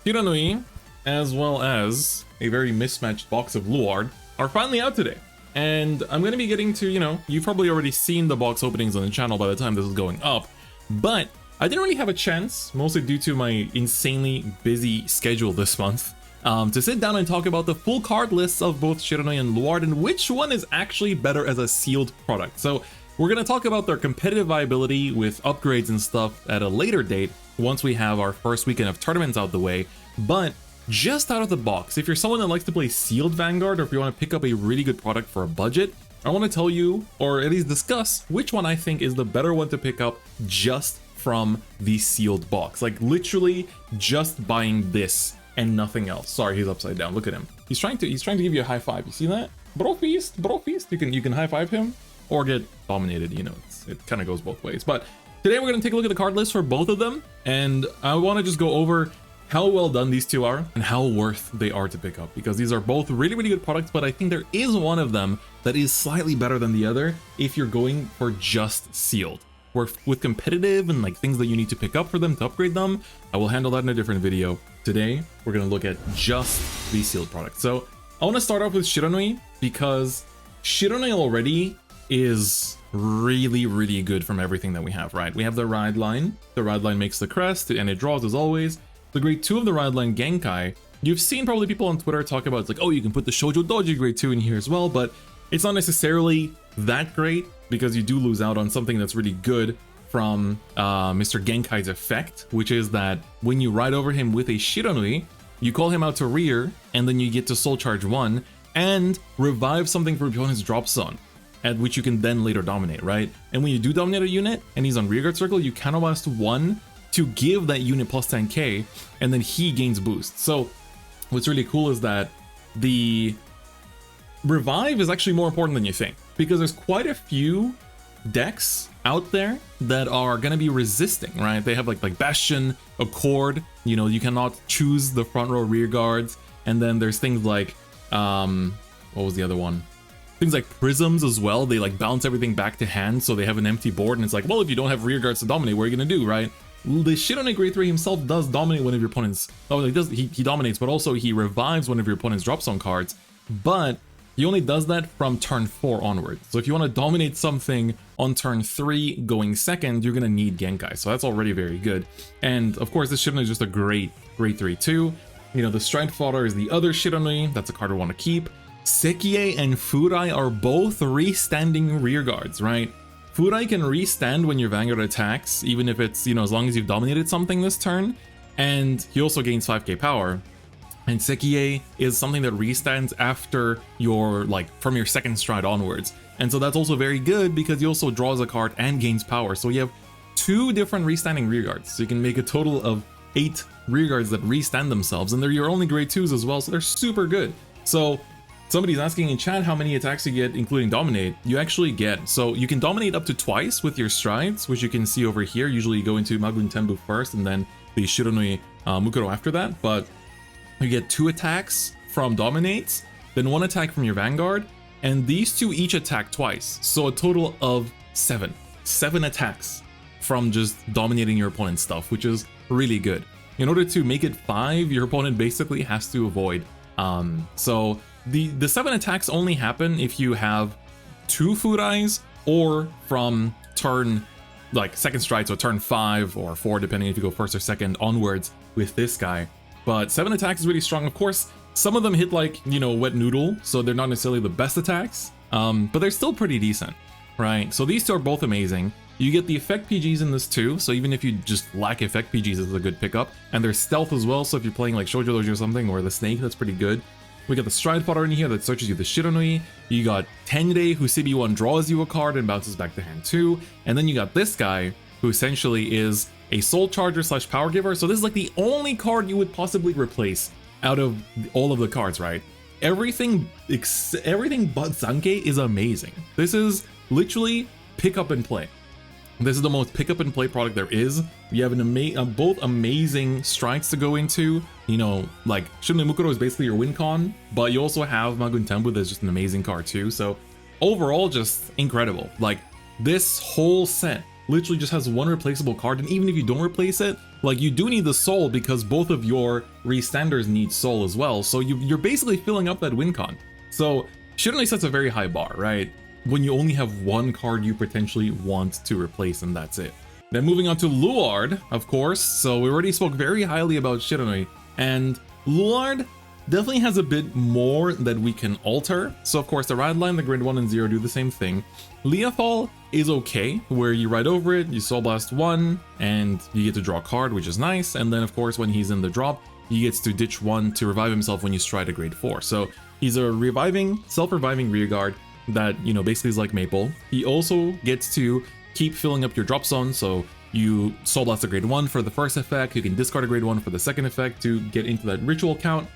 Shiranui, as well as a very mismatched box of Luard, are finally out today. And I'm going to be getting to, you've probably already seen the box openings on the channel by the time this is going up, but I didn't really have a chance, mostly due to my insanely busy schedule this month, to sit down and talk about the full card lists of both Shiranui and Luard and which one is actually better as a sealed product. So we're going to talk about their competitive viability with upgrades and stuff at a later date once we have our first weekend of tournaments out the way. But just out of the box, if you're someone that likes to play sealed Vanguard, or if you want to pick up a really good product for a budget, I want to tell you, or at least discuss, which one I think is the better one to pick up just from the sealed box. Like literally just buying this and nothing else. Sorry, he's upside down. Look at him. He's trying to give you a high five. You see that? Bro feast. You can high five him or get dominated. It kind of goes both ways. But today we're going to take a look at the card list for both of them, and I want to just go over how well done these two are and how worth they are to pick up, because these are both really, really good products, but I think there is one of them that is slightly better than the other if you're going for just sealed. With competitive and like things that you need to pick up for them to upgrade them, I will handle that in a different video. Today, we're going to look at just the sealed product. So I want to start off with Shiranui, because Shiranui already is really, really good from everything that we have, right? We have the ride line. The ride line makes the crest and it draws as always. The grade 2 of the ride line Genkai, you've seen probably people on Twitter talk about, it's like, oh, you can put the Shoujo Doji grade 2 in here as well, but it's not necessarily that great because you do lose out on something that's really good from Mr. Genkai's effect, which is that when you ride over him with a Shiranui, you call him out to rear, and then you get to soul charge 1 and revive something from your opponent's drop zone, at which you can then later dominate, right? And when you do dominate a unit and he's on rearguard circle, you counterblast 1 to give that unit plus 10k, and then he gains boost. So what's really cool is that the revive is actually more important than you think, because there's quite a few decks out there that are going to be resisting, right? They have like Bastion, Accord, you cannot choose the front row rear guards, and then there's things like what was the other one? Things like prisms as well. They like bounce everything back to hand, so they have an empty board, and it's like, well, if you don't have rear guards to dominate, what are you gonna do, right? The Shiranui grade 3 himself does dominate one of your opponent's, he dominates, but also he revives one of your opponent's drop zone cards, but he only does that from turn 4 onward. So if you want to dominate something on turn 3 going second, you're gonna need Genkai, so that's already very good. And of course, this Shiranui is just a great grade 3 too. The Stride Fodder is the other Shiranui, that's a card we want to keep. Sekie and Furai are both restanding rear guards, right? Furai can restand when your Vanguard attacks, even if it's, as long as you've dominated something this turn, and he also gains 5k power. And Sekie is something that restands after your, from your second stride onwards. And so that's also very good because he also draws a card and gains power. So you have 2 different restanding rear guards. So you can make a total of 8 rear guards that restand themselves, and they're your only grade 2s as well, so they're super good. So somebody's asking in chat how many attacks you get, including dominate. You actually get, so you can dominate up to twice with your strides, which you can see over here. Usually you go into Magun Tenbu first and then the Shiranui Mukuro after that, but you get 2 attacks from dominates, then 1 attack from your Vanguard, and these 2 each attack twice. So a total of 7 attacks from just dominating your opponent's stuff, which is really good. In order to make it 5, your opponent basically has to avoid. So the 7 attacks only happen if you have 2 Furais or from turn, second stride, so turn 5 or 4, depending if you go first or second onwards with this guy. But 7 attacks is really strong. Of course, some of them hit wet noodle, so they're not necessarily the best attacks, but they're still pretty decent, right? So these 2 are both amazing. You get the effect PGs in this too, so even if you just lack effect PGs, it's a good pickup. And there's stealth as well, so if you're playing like Shoujo Doji or something, or the Snake, that's pretty good. We got the Stride Fodder in here that searches you the Shiranui. You got Tenrei, who CB1 draws you a card and bounces back to hand 2. And then you got this guy, who essentially is a Soul Charger / Power Giver. So this is like the only card you would possibly replace out of all of the cards, right? Everything but Zanke is amazing. This is literally pick up and play. This is the most pick up and play product there is. You have both amazing strikes to go into. Shiranui Mukuro is basically your win con, but you also have Magun Tenbu that's just an amazing card too. So overall, just incredible. This whole set literally just has 1 replaceable card, and even if you don't replace it, Like, you do need the soul because both of your restanders need soul as well. So you're basically filling up that win con. So Shiranui sets a very high bar, right? When you only have one card you potentially want to replace, and that's it. Then moving on to Luard, of course. So we already spoke very highly about Shiranui, and Luard definitely has a bit more that we can alter. So of course the ride line, the grid 1 and 0 do the same thing. Leafall is okay, where you ride over it, you Soul Blast 1, and you get to draw a card, which is nice. And then of course when he's in the drop, he gets to ditch 1 to revive himself when you stride a grade 4. So he's a self-reviving rearguard that, you know, basically is like Maple. He also gets to keep filling up your drop zone, so you Soul Blast a grade 1 for the first effect, you can discard a grade 1 for the second effect to get into that ritual count,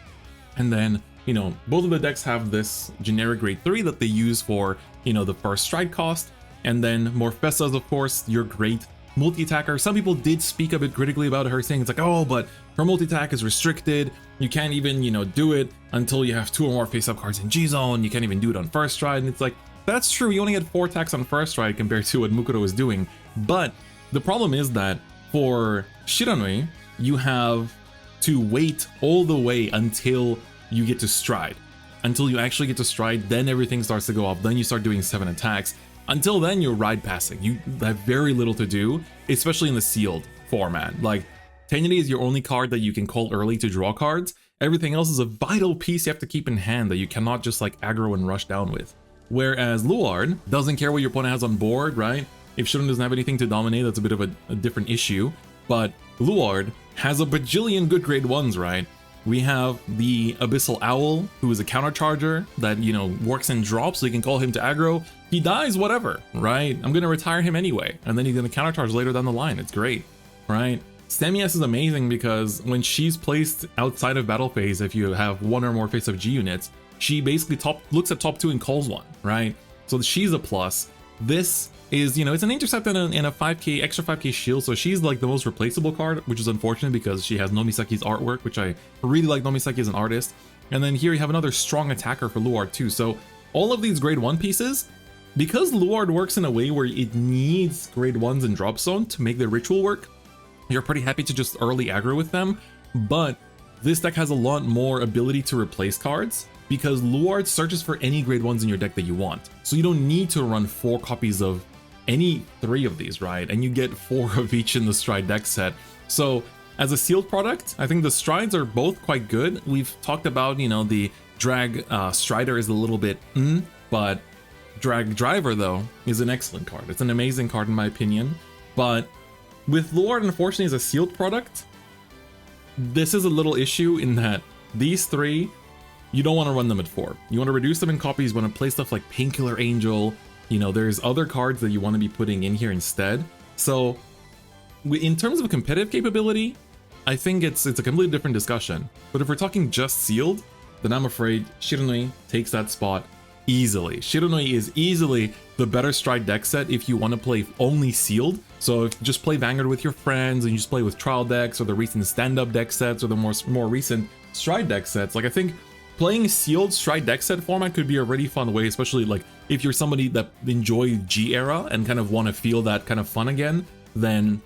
and then, you know, both of the decks have this generic grade 3 that they use for, you know, the first stride cost, and then Morphesa's, of course, your great multi-attacker. Some people did speak a bit critically about her, saying it's like, oh, but her multi-attack is restricted, you can't even, you know, do it until you have 2 or more face-up cards in G-Zone, you can't even do it on first stride, and it's like, that's true, you only had 4 attacks on first stride compared to what Mukuro was doing, but the problem is that for Shiranui, you have to wait all the way until you get to stride. Until you actually get to stride, then everything starts to go up, then you start doing 7 attacks. Until then, you're ride passing. You have very little to do, especially in the sealed format. Like, Tenuity is your only card that you can call early to draw cards. Everything else is a vital piece you have to keep in hand that you cannot just like aggro and rush down with. Whereas Luard doesn't care what your opponent has on board, right? If Shiranui doesn't have anything to dominate, that's a bit of a different issue. But Luard has a bajillion good grade 1s, right? We have the Abyssal Owl, who is a countercharger that, you know, works in drops, so you can call him to aggro. He dies, whatever, right? I'm going to retire him anyway, and then he's going to countercharge later down the line. It's great, right? Stemias is amazing because when she's placed outside of battle phase, if you have 1 or more face-up G units, she basically looks at top 2 and calls 1, right? So she's a plus. This is, you know, it's an intercept and a 5k, extra 5k shield, so she's like the most replaceable card, which is unfortunate because she has Nomisaki's artwork, which I really like Nomisaki as an artist. And then here you have another strong attacker for Luard too. So all of these grade 1 pieces, because Luard works in a way where it needs grade 1s in drop zone to make the ritual work, you're pretty happy to just early aggro with them. But this deck has a lot more ability to replace cards, because Luard searches for any grade 1s in your deck that you want. So you don't need to run 4 copies of any 3 of these, right? And you get 4 of each in the Stride deck set. So as a sealed product, I think the Strides are both quite good. We've talked about, you know, the Drag Strider is a little bit but Drag Driver, though, is an excellent card. It's an amazing card in my opinion. But with Luard, unfortunately, as a sealed product, this is a little issue in that these 3, you don't want to run them at 4. You want to reduce them in copies, you want to play stuff like Painkiller Angel. You know, there's other cards that you want to be putting in here instead. So in terms of competitive capability, I think it's a completely different discussion. But if we're talking just sealed, then I'm afraid Shiranui takes that spot easily. Shiranui is easily the better Stride deck set if you want to play only sealed. So if you just play Vanguard with your friends and you just play with trial decks or the recent stand-up deck sets or the more recent Stride deck sets, like I think playing sealed Stride deck set format could be a really fun way, especially like if you're somebody that enjoyed G era and kind of want to feel that kind of fun again, then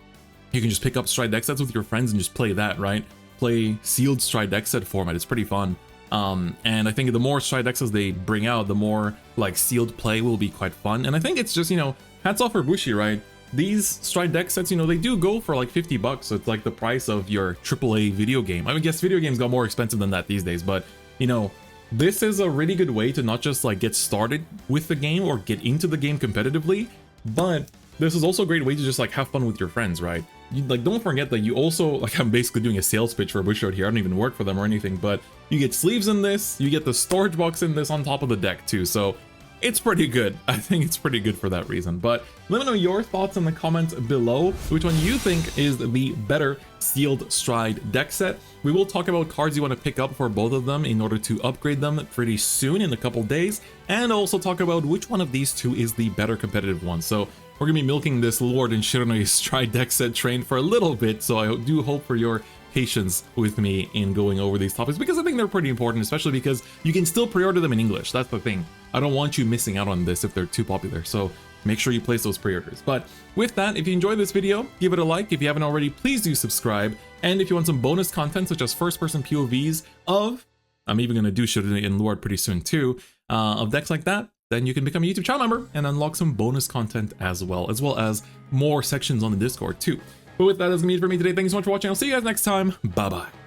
you can just pick up Stride deck sets with your friends and just play that, right? Play sealed Stride deck set format. It's pretty fun. And I think the more Stride decks they bring out, the more like sealed play will be quite fun. And I think it's just, you know, hats off for Bushi, right? These Stride deck sets, you know, they do go for like $50, so it's like the price of your AAA video game. I mean, I guess video games got more expensive than that these days, but you know, this is a really good way to not just like get started with the game or get into the game competitively, but this is also a great way to just like have fun with your friends, right? You, like, don't forget that you also, like, I'm basically doing a sales pitch for Bushroad here. I don't even work for them or anything, but you get sleeves in this, you get the storage box in this on top of the deck too, so it's pretty good. I think it's pretty good for that reason. But let me know your thoughts in the comments below, which one you think is the better sealed Stride deck set. We will talk about cards you want to pick up for both of them in order to upgrade them pretty soon in a couple days, and also talk about which one of these two is the better competitive one. So we're gonna be milking this Luard and Shiranui Stride deck set train for a little bit, so I do hope for your patience with me in going over these topics, because I think they're pretty important, especially because you can still pre-order them in English. That's the thing. I don't want you missing out on this if they're too popular. So make sure you place those pre-orders. But with that, if you enjoyed this video, give it a like. If you haven't already, please do subscribe. And if you want some bonus content such as first-person POVs of, I'm even going to do Shiranui in Luard pretty soon too, of decks like that, then you can become a YouTube channel member and unlock some bonus content as well as more sections on the Discord too. But with that, that's going to be it for me today. Thank you so much for watching. I'll see you guys next time. Bye-bye.